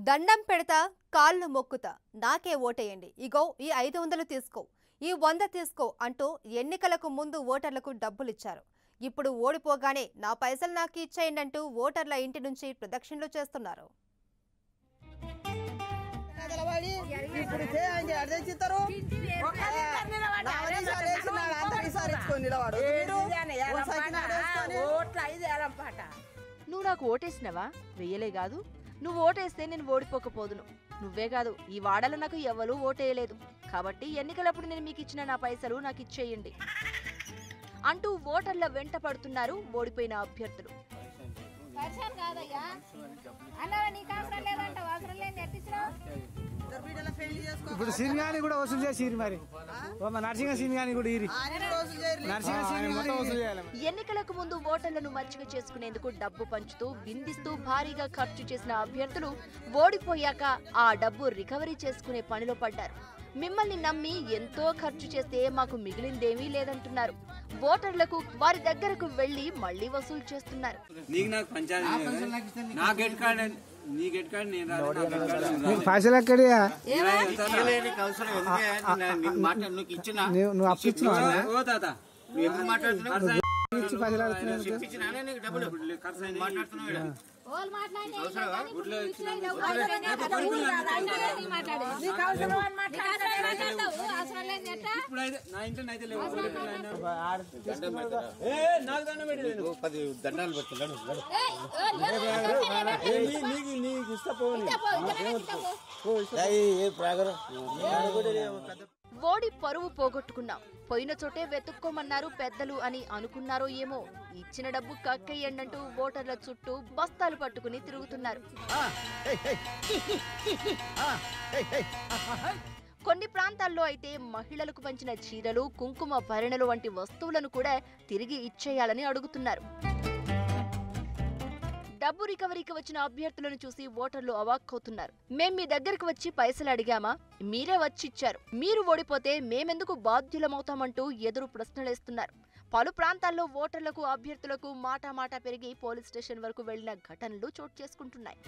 దండం పెడతా కాళ్ళు మొక్కుతా నాకే ఓటేయండి ఇగో ఈ 500 తీసుకో ఈ 100 తీసుకో అంటూ ఎన్నికలకు ముందు ఓటర్లకు డబ్బులు ఇచ్చారు. ఇప్పుడు ఓడిపోగానే నా పైసలు నాకు ఇచ్చేయండి అంటూ ఓటర్ల ఇంటి నుంచి ప్రదక్షిణలు చేస్తున్నారు. నువ్వు నాకు ఓటేసినవా? వెయ్యలే కాదు. నువ్వు ఓటేస్తే నేను ఓడిపోకపోదును. నువ్వే కాదు, ఈ వాడలో నాకు ఎవ్వరూ ఓటేయలేదు. కాబట్టి ఎన్నికలప్పుడు నేను మీకు ఇచ్చిన నా పైసలు నాకు ఇచ్చేయండి అంటూ ఓటర్ల వెంట పడుతున్నారు ఓడిపోయిన అభ్యర్థులు. ఇప్పుడు సినిమాని కూడా వసూలు చేసి మరి నర్సింగ సినిమాని కూడా ఎన్నికలకు ముందు ఓటర్లను మచ్చిక చేసుకునేందుకు డబ్బు పంచుతూ బిందిస్తూ భారీగా ఖర్చు చేసిన అభ్యర్థులు ఓడిపోయాక ఆ డబ్బు రికవరీ చేసుకునే పనిలో పడ్డారు. మిమ్మల్ని నమ్మి ఎంతో ఖర్చు చేస్తే మాకు మిగిలిందేమీ లేదంటున్నారు. ఓటర్లకు వారి దగ్గరకు వెళ్లి మళ్లీ వసూలు చేస్తున్నారు. ఓడి పరువు పోగొట్టుకున్నాం, పోయిన చోటే వెతుక్కోమన్నారు పెద్దలు అని అనుకున్నారో ఏమో. ఇచ్చిన డబ్బు కక్కేయండంటూ ఓటర్ల చుట్టూ బస్తాలు పట్టుకుని తిరుగుతున్నారు. కొన్ని ప్రాంతాల్లో అయితే మహిళలకు పంచిన చీరలు, కుంకుమ భరణలు వంటి వస్తువులను కూడా తిరిగి ఇచ్చేయాలని అడుగుతున్నారు. డబ్బు రికవరీకి వచ్చిన అభ్యర్థులను చూసి ఓటర్లు అవాక్కవుతున్నారు. మేం మీ దగ్గరకు వచ్చి పైసలు అడిగామా? మీరే వచ్చిచ్చారు. మీరు ఓడిపోతే మేమెందుకు బాధ్యులమవుతామంటూ ఎదురు ప్రశ్నలేస్తున్నారు. పలు ప్రాంతాల్లో ఓటర్లకు అభ్యర్థులకు మాటామాటా పెరిగి పోలీస్ స్టేషన్ వరకు వెళ్లిన ఘటనలు చోటు చేసుకుంటున్నాయి.